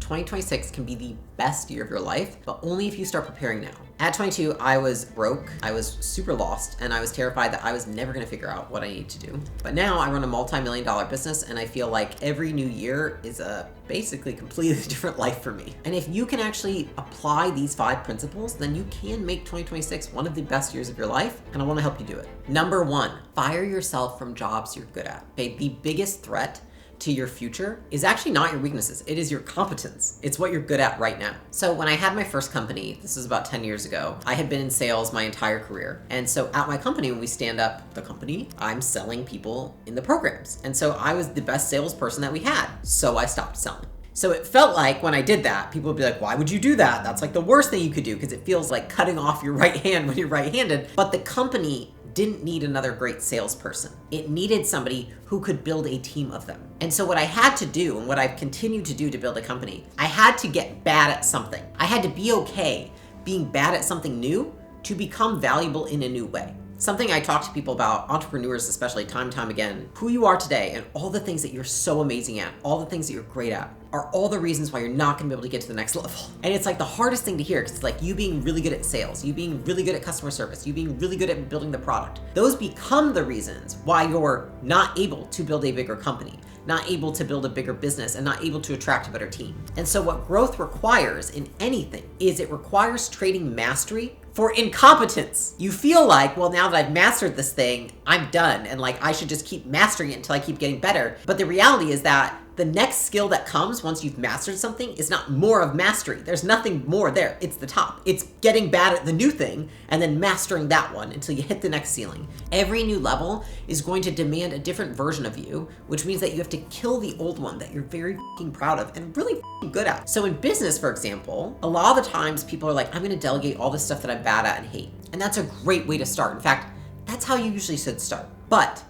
2026 can be the best year of your life, but only if you start preparing now. At 22, I was broke, I was super lost, and I was terrified that I was never gonna figure out what I need to do. But now I run a multi-million-dollar business, and I feel like every new year is a basically completely different life for me. And if you can actually apply these 5 principles, then you can make 2026 one of the best years of your life, and I wanna help you do it. Number 1, fire yourself from jobs you're good at. Okay, the biggest threat to your future is actually not your weaknesses. It is your competence. It's what you're good at right now. So when I had my first company, this was about 10 years ago, I had been in sales my entire career. And so at my company, when we stand up the company, I'm selling people in the programs. And so I was the best salesperson that we had. So I stopped selling. So it felt like when I did that, people would be like, why would you do that? That's like the worst thing you could do because it feels like cutting off your right hand when you're right-handed. But the company didn't need another great salesperson. It needed somebody who could build a team of them. And so what I had to do, and what I've continued to do to build a company, I had to get bad at something. I had to be okay being bad at something new to become valuable in a new way. Something I talk to people about, entrepreneurs especially, time and time again, who you are today and all the things that you're so amazing at, all the things that you're great at, are all the reasons why you're not gonna be able to get to the next level. And it's like the hardest thing to hear because it's like you being really good at sales, you being really good at customer service, you being really good at building the product. Those become the reasons why you're not able to build a bigger company, not able to build a bigger business, and not able to attract a better team. And so what growth requires in anything is it requires trading mastery for incompetence. You feel like, well, now that I've mastered this thing, I'm done, and like I should just keep mastering it until I keep getting better. But the reality is that the next skill that comes once you've mastered something is not more of mastery. There's nothing more there. It's the top. It's getting bad at the new thing and then mastering that one until you hit the next ceiling. Every new level is going to demand a different version of you, which means that you have to kill the old one that you're very f***ing proud of and really f***ing good at. So in business, for example, a lot of the times people are like, I'm gonna delegate all this stuff that I'm bad at and hate. And that's a great way to start. In fact, that's how you usually should start. But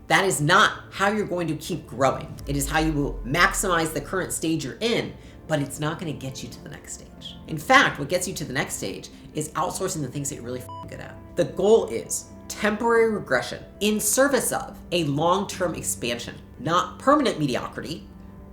that is not how you're going to keep growing. It is how you will maximize the current stage you're in, but it's not going to get you to the next stage. In fact, what gets you to the next stage is outsourcing the things that you're really good at. The goal is temporary regression in service of a long-term expansion, not permanent mediocrity,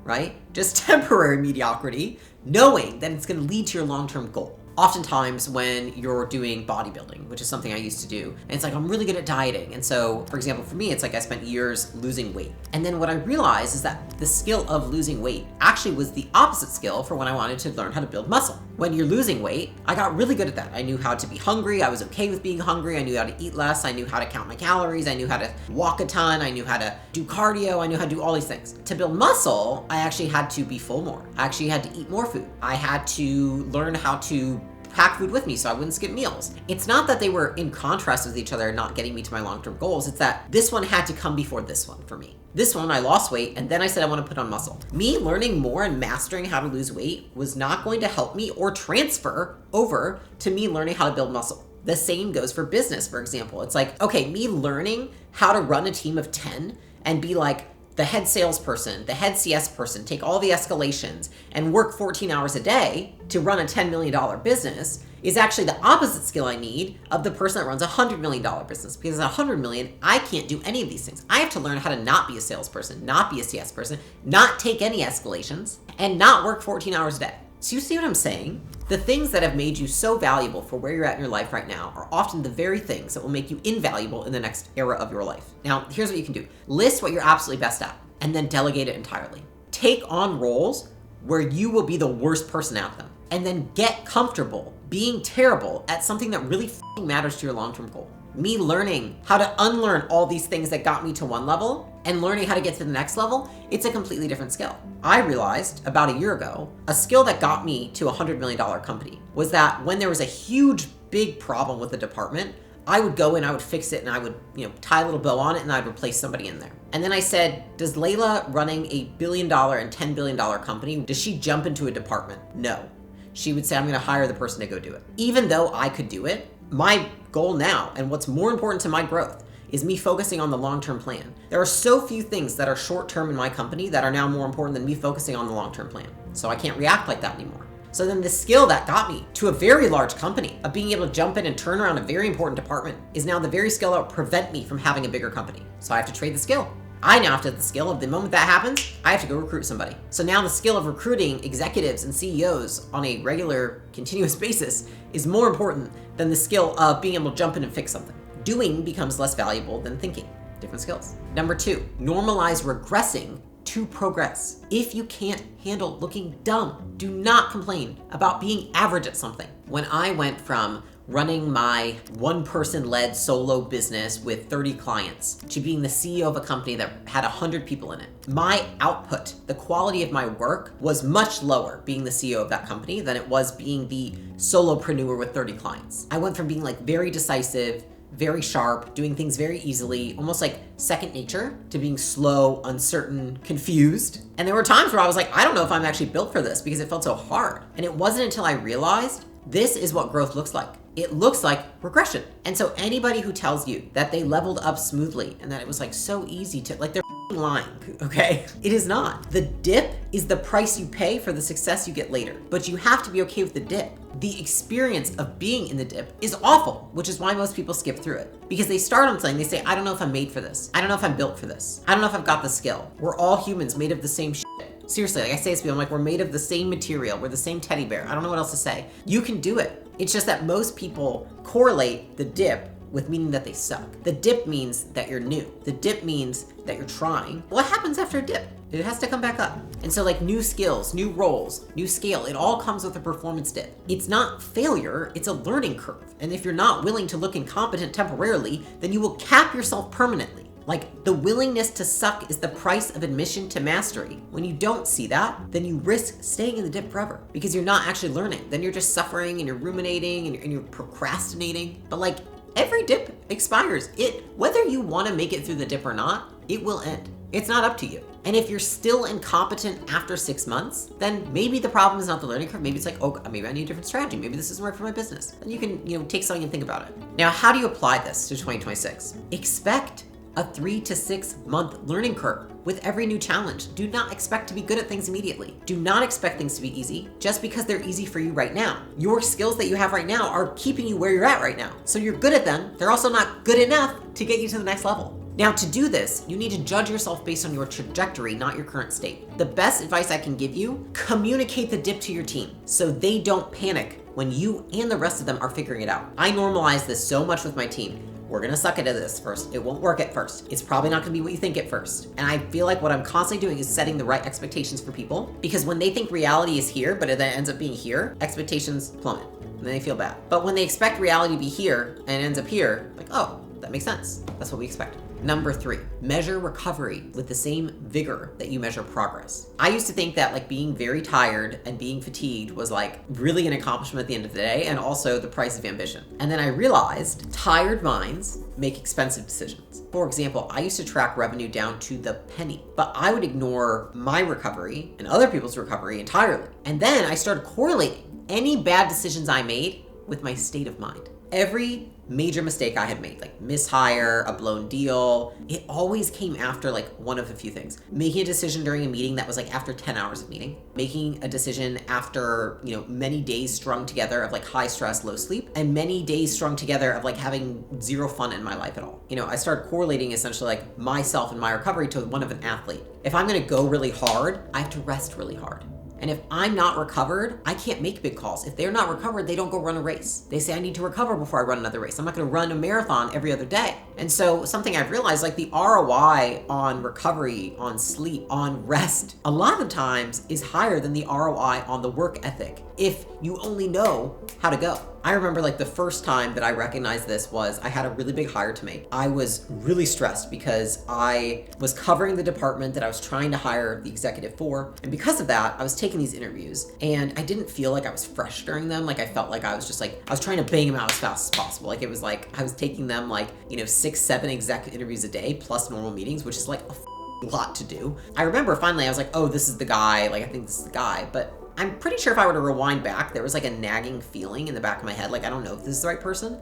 right? Just temporary mediocrity, knowing that it's going to lead to your long-term goal. Oftentimes when you're doing bodybuilding, which is something I used to do, and it's like, I'm really good at dieting. And so, for example, for me, it's like I spent years losing weight. And then what I realized is that the skill of losing weight actually was the opposite skill for when I wanted to learn how to build muscle. When you're losing weight, I got really good at that. I knew how to be hungry. I was okay with being hungry. I knew how to eat less. I knew how to count my calories. I knew how to walk a ton. I knew how to do cardio. I knew how to do all these things. To build muscle, I actually had to be full more. I actually had to eat more food. I had to learn how to pack food with me so I wouldn't skip meals. It's not that they were in contrast with each other and not getting me to my long-term goals. It's that this one had to come before this one for me. This one, I lost weight, and then I said I want to put on muscle. Me learning more and mastering how to lose weight was not going to help me or transfer over to me learning how to build muscle. The same goes for business, for example. It's like, okay, me learning how to run a team of 10 and be like the head salesperson, the head CS person, take all the escalations and work 14 hours a day to run a $10 million business is actually the opposite skill I need of the person that runs a $100 million business. Because at $100 million, I can't do any of these things. I have to learn how to not be a salesperson, not be a CS person, not take any escalations, and not work 14 hours a day. So you see what I'm saying? The things that have made you so valuable for where you're at in your life right now are often the very things that will make you invaluable in the next era of your life. Now, here's what you can do. List what you're absolutely best at, and then delegate it entirely. Take on roles where you will be the worst person at them, and then get comfortable being terrible at something that really matters to your long-term goal. Me learning how to unlearn all these things that got me to one level and learning how to get to the next level, it's a completely different skill. I realized about a year ago, a skill that got me to a $100 million company was that when there was a huge, big problem with the department, I would go in, I would fix it, and I would, tie a little bow on it, and I'd replace somebody in there. And then I said, does Layla running a $1 billion and $10 billion company, does she jump into a department? No. She would say, I'm gonna hire the person to go do it. Even though I could do it, my goal now, and what's more important to my growth, is me focusing on the long-term plan. There are so few things that are short-term in my company that are now more important than me focusing on the long-term plan. So I can't react like that anymore. So then the skill that got me to a very large company of being able to jump in and turn around a very important department is now the very skill that will prevent me from having a bigger company. So I have to trade the skill. I now have to have the skill of the moment that happens, I have to go recruit somebody. So now the skill of recruiting executives and CEOs on a regular, continuous basis is more important than the skill of being able to jump in and fix something. Doing becomes less valuable than thinking. Different skills. Number 2, normalize regressing to progress. If you can't handle looking dumb, do not complain about being average at something. When I went from running my one-person-led solo business with 30 clients to being the CEO of a company that had 100 people in it, my output, the quality of my work, was much lower being the CEO of that company than it was being the solopreneur with 30 clients. I went from being like very decisive, very sharp, doing things very easily, almost like second nature, to being slow, uncertain, confused. And there were times where I was like, I don't know if I'm actually built for this because it felt so hard. And it wasn't until I realized this is what growth looks like. It looks like regression. And so anybody who tells you that they leveled up smoothly and that it was like so easy to, like, they're lying, okay? It is not. The dip is the price you pay for the success you get later, but you have to be okay with the dip. The experience of being in the dip is awful, which is why most people skip through it. Because they start on something, they say, I don't know if I'm made for this. I don't know if I'm built for this. I don't know if I've got the skill. We're all humans made of the same shit. Seriously, like I say to people, I'm like, we're made of the same material. We're the same teddy bear. I don't know what else to say. You can do it. It's just that most people correlate the dip with meaning that they suck. The dip means that you're new. The dip means that you're trying. What happens after a dip? It has to come back up. And so like new skills, new roles, new scale, it all comes with a performance dip. It's not failure, it's a learning curve. And if you're not willing to look incompetent temporarily, then you will cap yourself permanently. Like, the willingness to suck is the price of admission to mastery. When you don't see that, then you risk staying in the dip forever because you're not actually learning. Then you're just suffering and you're ruminating and you're procrastinating. But like, every dip expires. Whether you want to make it through the dip or not, it will end. It's not up to you. And if you're still incompetent after 6 months, then maybe the problem is not the learning curve. Maybe it's like, oh, maybe I need a different strategy. Maybe this doesn't work for my business. Then you can, take something and think about it. Now, how do you apply this to 2026? Expect a 3 to 6 month learning curve with every new challenge. Do not expect to be good at things immediately. Do not expect things to be easy just because they're easy for you right now. Your skills that you have right now are keeping you where you're at right now. So you're good at them. They're also not good enough to get you to the next level. Now, to do this, you need to judge yourself based on your trajectory, not your current state. The best advice I can give you, communicate the dip to your team so they don't panic when you and the rest of them are figuring it out. I normalize this so much with my team. We're gonna suck at this first. It won't work at first. It's probably not gonna be what you think at first. And I feel like what I'm constantly doing is setting the right expectations for people, because when they think reality is here, but it then ends up being here, expectations plummet, and then they feel bad. But when they expect reality to be here and it ends up here, like, oh, that makes sense. That's what we expect. Number 3, measure recovery with the same vigor that you measure progress. I used to think that like being very tired and being fatigued was like really an accomplishment at the end of the day and also the price of ambition. And then I realized tired minds make expensive decisions. For example, I used to track revenue down to the penny, but I would ignore my recovery and other people's recovery entirely. And then I started correlating any bad decisions I made with my state of mind. Every major mistake I had made, like mishire, a blown deal, it always came after like one of a few things. Making a decision during a meeting that was like after 10 hours of meeting. Making a decision after, many days strung together of like high stress, low sleep, and many days strung together of like having zero fun in my life at all. I started correlating essentially like myself and my recovery to one of an athlete. If I'm gonna go really hard, I have to rest really hard. And if I'm not recovered, I can't make big calls. If they're not recovered, they don't go run a race. They say I need to recover before I run another race. I'm not gonna run a marathon every other day. And so something I've realized, like the ROI on recovery, on sleep, on rest, a lot of the times is higher than the ROI on the work ethic if you only know how to go. I remember like the first time that I recognized this was I had a really big hire to make. I was really stressed because I was covering the department that I was trying to hire the executive for. And because of that, I was taking these interviews and I didn't feel like I was fresh during them. Like I felt like I was just like, I was trying to bang them out as fast as possible. Like it was like, I was taking them like, 6-7 exec interviews a day plus normal meetings, which is like a lot to do. I remember finally I was like, oh, this is the guy. Like I think this is the guy, but I'm pretty sure if I were to rewind back, there was like a nagging feeling in the back of my head, like, I don't know if this is the right person,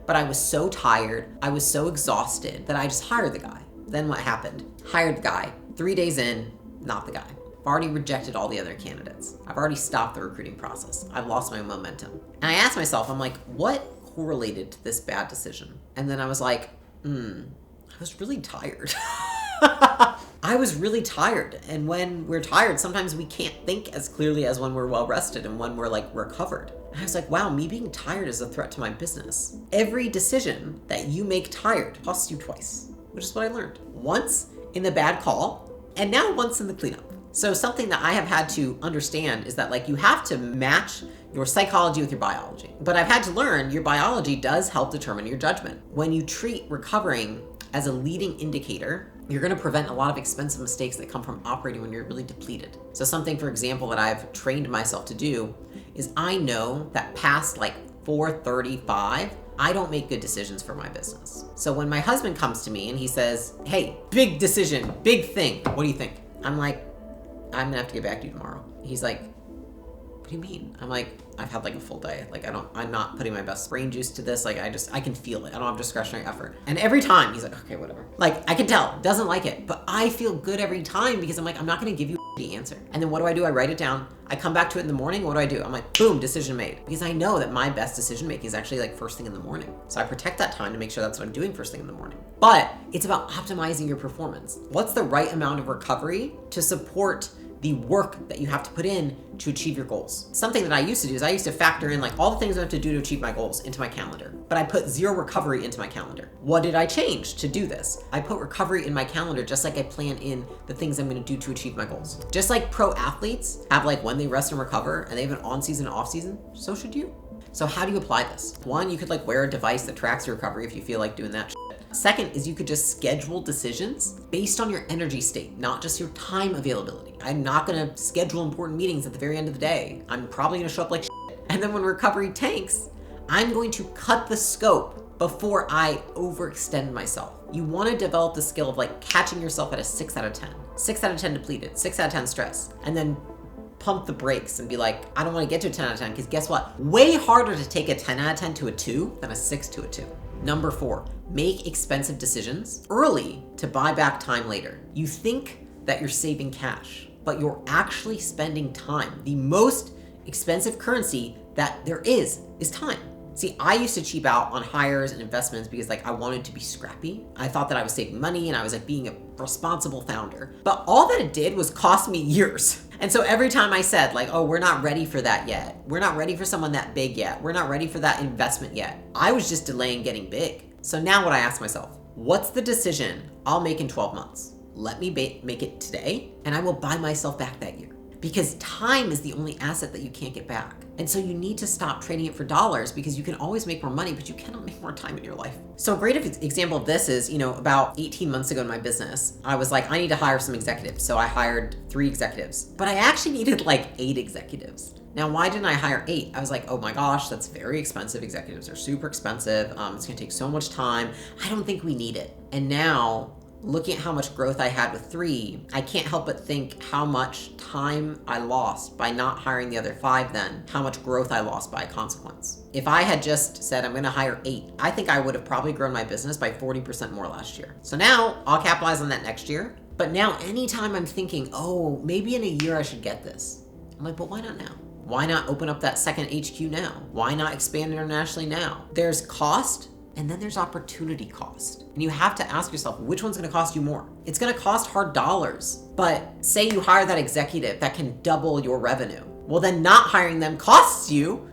but I was so tired, I was so exhausted that I just hired the guy. Then what happened? Hired the guy. 3 days in, not the guy. I've already rejected all the other candidates. I've already stopped the recruiting process. I've lost my momentum. And I asked myself, I'm like, what correlated to this bad decision? And then I was like, I was really tired. I was really tired. And when we're tired, sometimes we can't think as clearly as when we're well rested and when we're like recovered. And I was like, wow, me being tired is a threat to my business. Every decision that you make tired costs you twice, which is what I learned. Once in the bad call, and now once in the cleanup. So something that I have had to understand is that like you have to match your psychology with your biology. But I've had to learn your biology does help determine your judgment. When you treat recovering as a leading indicator, you're gonna prevent a lot of expensive mistakes that come from operating when you're really depleted. So something, for example, that I've trained myself to do is I know that past like 4:35, I don't make good decisions for my business. So when my husband comes to me and he says, hey, big decision, big thing, what do you think? I'm like, I'm gonna have to get back to you tomorrow. He's like, what do you mean? I'm like, I've had like a full day. Like I'm not putting my best brain juice to this. Like I can feel it. I don't have discretionary effort. And every time he's like, okay, whatever. Like I can tell, doesn't like it, but I feel good every time because I'm like, I'm not gonna give you the answer. And then what do? I write it down. I come back to it in the morning. What do? I'm like, boom, decision made. Because I know that my best decision making is actually like first thing in the morning. So I protect that time to make sure that's what I'm doing first thing in the morning. But it's about optimizing your performance. What's the right amount of recovery to support the work that you have to put in to achieve your goals? Something that I used to do is I used to factor in like all the things I have to do to achieve my goals into my calendar, but I put zero recovery into my calendar. What did I change to do this? I put recovery in my calendar just like I plan in the things I'm gonna do to achieve my goals. Just like pro athletes have like when they rest and recover and they have an on season and off season, so should you. So how do you apply this? One, you could like wear a device that tracks your recovery if you feel like doing that shit. Second is you could just schedule decisions based on your energy state, not just your time availability. I'm not gonna schedule important meetings at the very end of the day. I'm probably gonna show up like shit. And then when recovery tanks, I'm going to cut the scope before I overextend myself. You wanna develop the skill of like catching yourself at a 6 out of 10. 6 out of 10 depleted, 6 out of 10 stress. And then pump the brakes and be like, I don't wanna get to a 10 out of 10, because guess what? Way harder to take a 10 out of 10 to a 2 than a 6 to a 2. Number 4, make expensive decisions early to buy back time later. You think that you're saving cash, but you're actually spending time. The most expensive currency that there is time. See, I used to cheap out on hires and investments because like I wanted to be scrappy. I thought that I was saving money and I was like being a responsible founder. But all that it did was cost me years. And so every time I said like, oh, we're not ready for that yet. We're not ready for someone that big yet. We're not ready for that investment yet. I was just delaying getting big. So now what I ask myself, what's the decision I'll make in 12 months? Let me make it today and I will buy myself back that year. Because time is the only asset that you can't get back. And so you need to stop trading it for dollars because you can always make more money, but you cannot make more time in your life. So a great example of this is, about 18 months ago in my business, I was like, I need to hire some executives. So I hired 3 executives, but I actually needed like 8 executives. Now, why didn't I hire 8? I was like, oh my gosh, that's very expensive. Executives are super expensive. It's gonna take so much time. I don't think we need it. And now, looking at how much growth I had with 3, I can't help but think how much time I lost by not hiring the other 5 then, how much growth I lost by consequence. If I had just said I'm gonna hire 8, I think I would have probably grown my business by 40% more last year. So now I'll capitalize on that next year. But now anytime I'm thinking, oh, maybe in a year I should get this, I'm like, but why not now? Why not open up that second HQ now? Why not expand internationally now? There's cost, and then there's opportunity cost. And you have to ask yourself, which one's gonna cost you more? It's gonna cost hard dollars, but say you hire that executive that can double your revenue. Well, then not hiring them costs you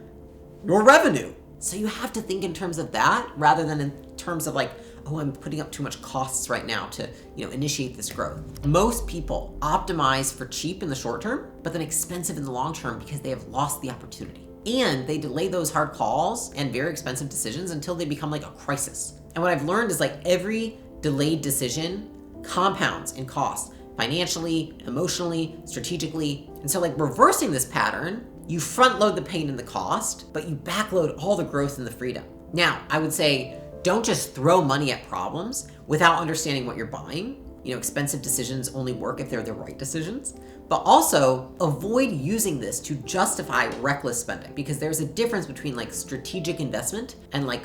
your revenue. So you have to think in terms of that rather than in terms of like, oh, I'm putting up too much costs right now to, initiate this growth. Most people optimize for cheap in the short term, but then expensive in the long term because they have lost the opportunity. And they delay those hard calls and very expensive decisions until they become like a crisis. And what I've learned is like every delayed decision compounds in cost, financially, emotionally, strategically. And so like reversing this pattern, you front load the pain and the cost, but you backload all the growth and the freedom. Now, I would say, don't just throw money at problems without understanding what you're buying. Expensive decisions only work if they're the right decisions. But also avoid using this to justify reckless spending because there's a difference between like strategic investment and like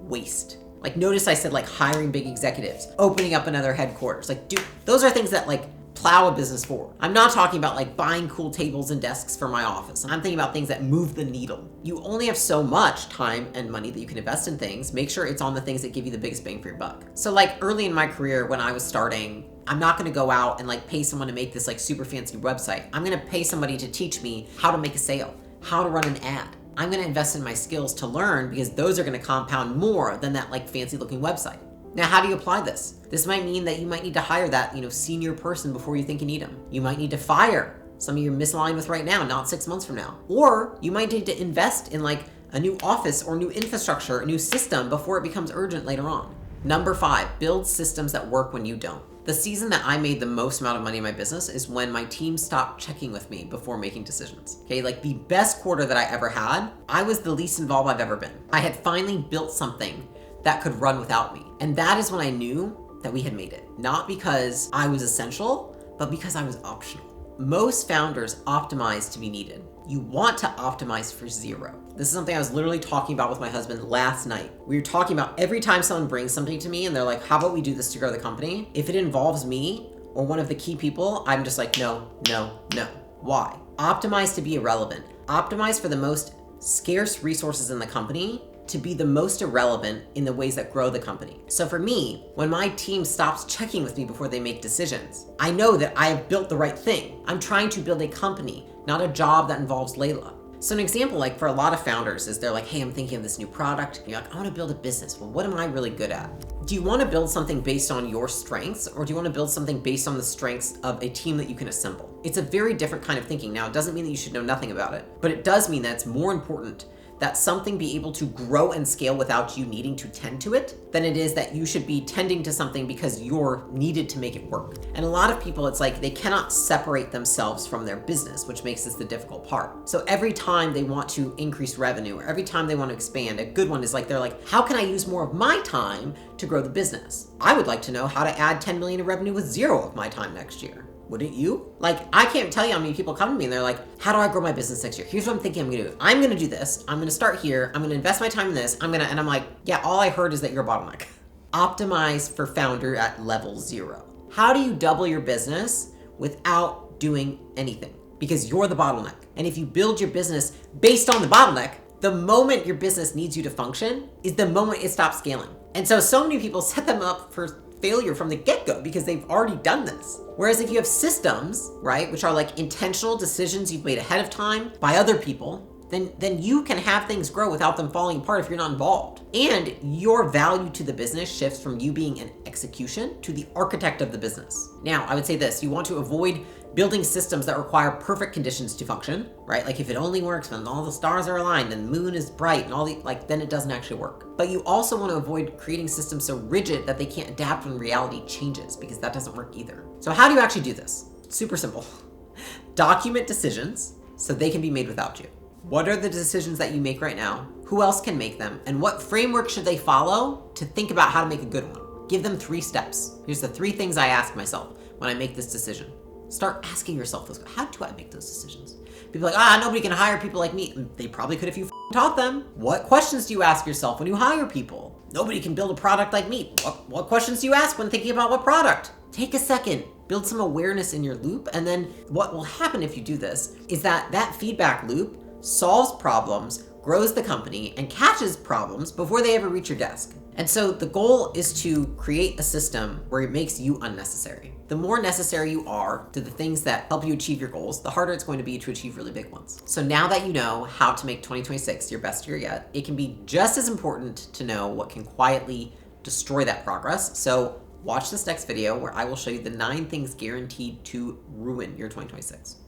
waste. Like notice I said like hiring big executives, opening up another headquarters. Like dude, those are things that like plow a business forward. I'm not talking about like buying cool tables and desks for my office. I'm thinking about things that move the needle. You only have so much time and money that you can invest in things. Make sure it's on the things that give you the biggest bang for your buck. So like early in my career when I was starting, I'm not gonna go out and like pay someone to make this like super fancy website. I'm gonna pay somebody to teach me how to make a sale, how to run an ad. I'm gonna invest in my skills to learn because those are gonna compound more than that like fancy looking website. Now, how do you apply this? This might mean that you might need to hire that, senior person before you think you need them. You might need to fire some of you're misaligned with right now, not 6 months from now. Or you might need to invest in like a new office or new infrastructure, a new system before it becomes urgent later on. Number 5, build systems that work when you don't. The season that I made the most amount of money in my business is when my team stopped checking with me before making decisions. Okay, like the best quarter that I ever had, I was the least involved I've ever been. I had finally built something that could run without me. And that is when I knew that we had made it. Not because I was essential, but because I was optional. Most founders optimize to be needed. You want to optimize for zero. This is something I was literally talking about with my husband last night. We were talking about every time someone brings something to me and they're like, how about we do this to grow the company? If it involves me or one of the key people, I'm just like, no, no, no. Why? Optimize to be irrelevant. Optimize for the most scarce resources in the company to be the most irrelevant in the ways that grow the company. So for me, when my team stops checking with me before they make decisions, I know that I have built the right thing. I'm trying to build a company, not a job that involves Layla. So an example, like for a lot of founders, is they're like, hey, I'm thinking of this new product. And you're like, I want to build a business. Well, what am I really good at? Do you want to build something based on your strengths, or do you want to build something based on the strengths of a team that you can assemble? It's a very different kind of thinking. Now, it doesn't mean that you should know nothing about it, but it does mean that it's more important that something be able to grow and scale without you needing to tend to it than it is that you should be tending to something because you're needed to make it work. And a lot of people, it's like they cannot separate themselves from their business, which makes this the difficult part. So every time they want to increase revenue or every time they want to expand, a good one is like, they're like, how can I use more of my time to grow the business? I would like to know how to add 10 million in revenue with 0 of my time next year. Wouldn't you? Like, I can't tell you how many people come to me and they're like, how do I grow my business next year? Here's what I'm thinking I'm gonna do. I'm gonna do this. I'm gonna start here. I'm gonna invest my time in this. And I'm like, yeah, all I heard is that you're a bottleneck. Optimize for founder at level 0. How do you double your business without doing anything? Because you're the bottleneck. And if you build your business based on the bottleneck, the moment your business needs you to function is the moment it stops scaling. And so many people set them up for failure from the get-go because they've already done this. Whereas if you have systems, right, which are like intentional decisions you've made ahead of time by other people, then you can have things grow without them falling apart if you're not involved. And your value to the business shifts from you being an execution to the architect of the business. Now, I would say this, you want to avoid building systems that require perfect conditions to function, right? Like if it only works when all the stars are aligned and the moon is bright and then it doesn't actually work. But you also want to avoid creating systems so rigid that they can't adapt when reality changes, because that doesn't work either. So how do you actually do this? Super simple. Document decisions so they can be made without you. What are the decisions that you make right now? Who else can make them? And what framework should they follow to think about how to make a good one? Give them 3 steps. Here's the 3 things I ask myself when I make this decision. Start asking yourself those. How do I make those decisions? People are like, nobody can hire people like me. They probably could if you taught them. What questions do you ask yourself when you hire people? Nobody can build a product like me. What questions do you ask when thinking about what product? Take a second, build some awareness in your loop, and then what will happen if you do this is that feedback loop solves problems, grows the company, and catches problems before they ever reach your desk. And so the goal is to create a system where it makes you unnecessary. The more necessary you are to the things that help you achieve your goals, the harder it's going to be to achieve really big ones. So now that you know how to make 2026 your best year yet, it can be just as important to know what can quietly destroy that progress. So watch this next video where I will show you the 9 things guaranteed to ruin your 2026.